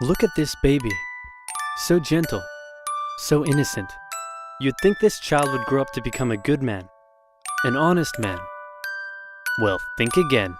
Look at this baby. So gentle, so innocent. You'd think this child would grow up to become a good man, an honest man. Well, think again.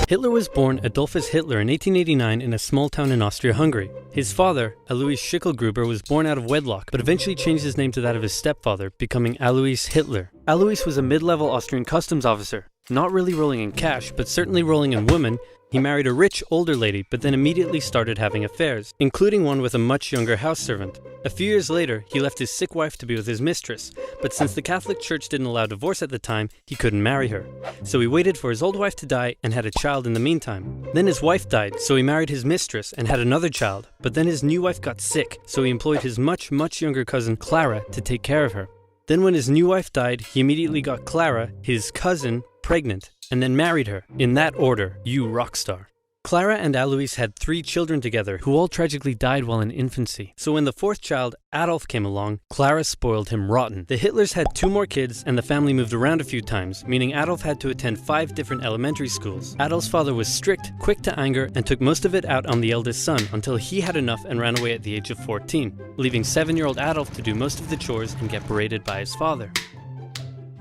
Hitler was born Adolphus Hitler in 1889 in a small town in Austria-Hungary. His father, Alois Schicklgruber, was born out of wedlock, but eventually changed his name to that of his stepfather, becoming Alois Hitler. Alois was a mid-level Austrian customs officer, not really rolling in cash, but certainly rolling in women. He married a rich, older lady, but then immediately started having affairs, including one with a much younger house servant. A few years later, he left his sick wife to be with his mistress, but since the Catholic Church didn't allow divorce at the time, he couldn't marry her. So he waited for his old wife to die and had a child in the meantime. Then his wife died, so he married his mistress and had another child, but then his new wife got sick, so he employed his much younger cousin Clara to take care of her. Then when his new wife died, he immediately got Clara, his cousin, pregnant, and then married her. In that order, you rock star. Clara and Alois had 3 children together, who all tragically died while in infancy. So when the 4th child, Adolf, came along, Clara spoiled him rotten. The Hitlers had 2 more kids, and the family moved around a few times, meaning Adolf had to attend 5 different elementary schools. Adolf's father was strict, quick to anger, and took most of it out on the eldest son until he had enough and ran away at the age of 14, leaving 7-year-old Adolf to do most of the chores and get berated by his father.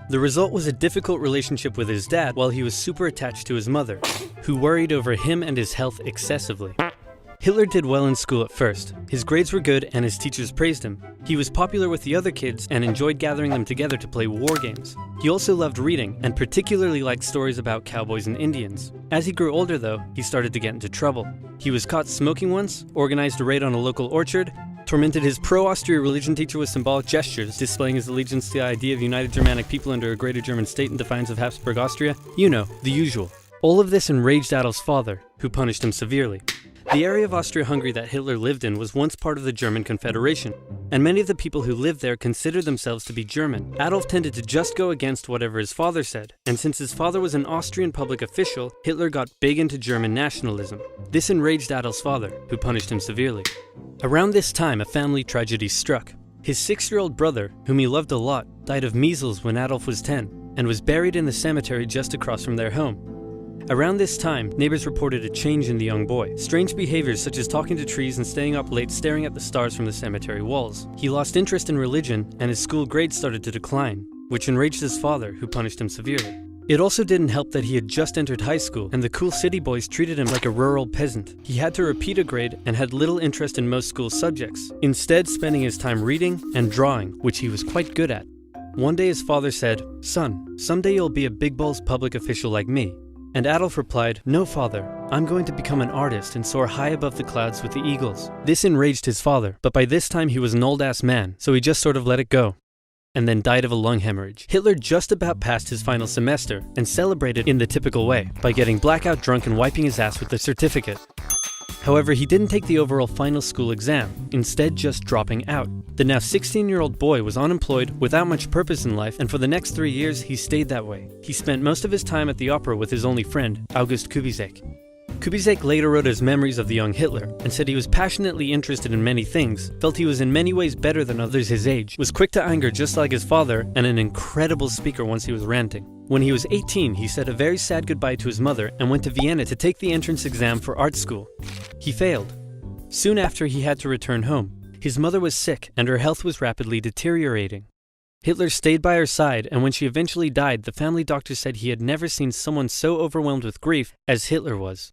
The result was a difficult relationship with his dad while he was super attached to his mother, who worried over him and his health excessively. Hitler did well in school at first. His grades were good and his teachers praised him. He was popular with the other kids and enjoyed gathering them together to play war games. He also loved reading and particularly liked stories about cowboys and Indians. As he grew older though, he started to get into trouble. He was caught smoking once, organized a raid on a local orchard, tormented his pro-Austria religion teacher with symbolic gestures, displaying his allegiance to the idea of united Germanic people under a greater German state in defiance of Habsburg Austria. You know, the usual. All of this enraged Adolf's father, who punished him severely. The area of Austria-Hungary that Hitler lived in was once part of the German Confederation, and many of the people who lived there considered themselves to be German. Adolf tended to just go against whatever his father said, and since his father was an Austrian public official, Hitler got big into German nationalism. This enraged Adolf's father, who punished him severely. Around this time, a family tragedy struck. His 6-year-old brother, whom he loved a lot, died of measles when Adolf was 10, and was buried in the cemetery just across from their home. Around this time, neighbors reported a change in the young boy. Strange behaviors such as talking to trees and staying up late staring at the stars from the cemetery walls. He lost interest in religion, and his school grades started to decline, which enraged his father, who punished him severely. It also didn't help that he had just entered high school, and the cool city boys treated him like a rural peasant. He had to repeat a grade and had little interest in most school subjects, instead spending his time reading and drawing, which he was quite good at. One day his father said, "Son, someday you'll be a big balls public official like me." And Adolf replied, "No, father, I'm going to become an artist and soar high above the clouds with the eagles." This enraged his father, but by this time he was an old-ass man, so he just sort of let it go, and then died of a lung hemorrhage. Hitler just about passed his final semester, and celebrated in the typical way, by getting blackout drunk and wiping his ass with the certificate. However, he didn't take the overall final school exam, instead just dropping out. The now 16-year-old boy was unemployed, without much purpose in life, and for the next 3 years he stayed that way. He spent most of his time at the opera with his only friend, August Kubizek. Kubizek later wrote his memories of the young Hitler, and said he was passionately interested in many things, felt he was in many ways better than others his age, was quick to anger just like his father, and an incredible speaker once he was ranting. When he was 18, he said a very sad goodbye to his mother and went to Vienna to take the entrance exam for art school. He failed. Soon after, he had to return home. His mother was sick, and her health was rapidly deteriorating. Hitler stayed by her side, and when she eventually died, the family doctor said he had never seen someone so overwhelmed with grief as Hitler was.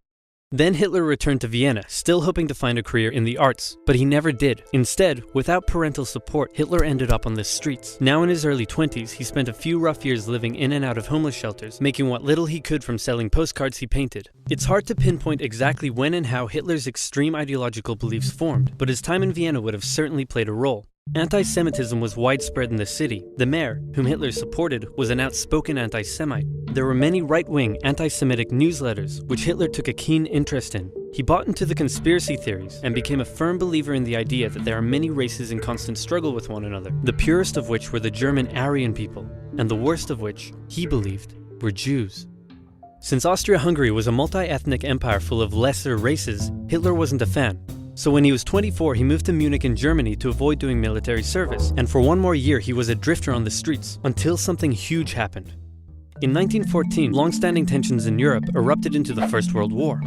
Then Hitler returned to Vienna, still hoping to find a career in the arts, but he never did. Instead, without parental support, Hitler ended up on the streets. Now in his early 20s, he spent a few rough years living in and out of homeless shelters, making what little he could from selling postcards he painted. It's hard to pinpoint exactly when and how Hitler's extreme ideological beliefs formed, but his time in Vienna would have certainly played a role. Anti-Semitism was widespread in the city. The mayor, whom Hitler supported, was an outspoken anti-Semite. There were many right-wing anti-Semitic newsletters, which Hitler took a keen interest in. He bought into the conspiracy theories and became a firm believer in the idea that there are many races in constant struggle with one another, the purest of which were the German Aryan people, and the worst of which, he believed, were Jews. Since Austria-Hungary was a multi-ethnic empire full of lesser races, Hitler wasn't a fan. So when he was 24, he moved to Munich in Germany to avoid doing military service, and for one more year he was a drifter on the streets, until something huge happened. In 1914, long-standing tensions in Europe erupted into the First World War.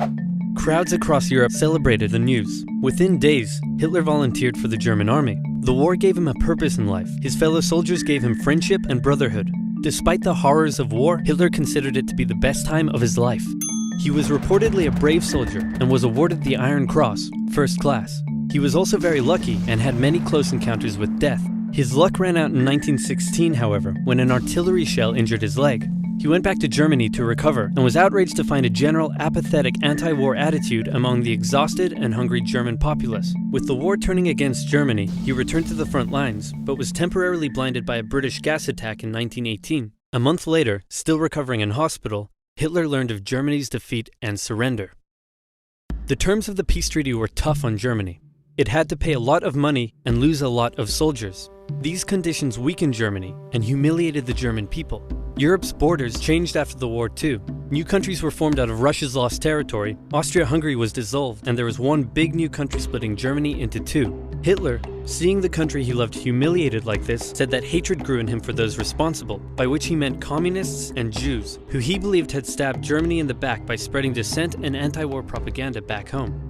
Crowds across Europe celebrated the news. Within days, Hitler volunteered for the German army. The war gave him a purpose in life. His fellow soldiers gave him friendship and brotherhood. Despite the horrors of war, Hitler considered it to be the best time of his life. He was reportedly a brave soldier and was awarded the Iron Cross, first class. He was also very lucky and had many close encounters with death. His luck ran out in 1916, however, when an artillery shell injured his leg. He went back to Germany to recover and was outraged to find a general apathetic anti-war attitude among the exhausted and hungry German populace. With the war turning against Germany, he returned to the front lines, but was temporarily blinded by a British gas attack in 1918. A month later, still recovering in hospital, Hitler learned of Germany's defeat and surrender. The terms of the peace treaty were tough on Germany. It had to pay a lot of money and lose a lot of soldiers. These conditions weakened Germany and humiliated the German people. Europe's borders changed after the war too. New countries were formed out of Russia's lost territory, Austria-Hungary was dissolved, and there was one big new country splitting Germany into two. Hitler, seeing the country he loved humiliated like this, said that hatred grew in him for those responsible, by which he meant communists and Jews, who he believed had stabbed Germany in the back by spreading dissent and anti-war propaganda back home.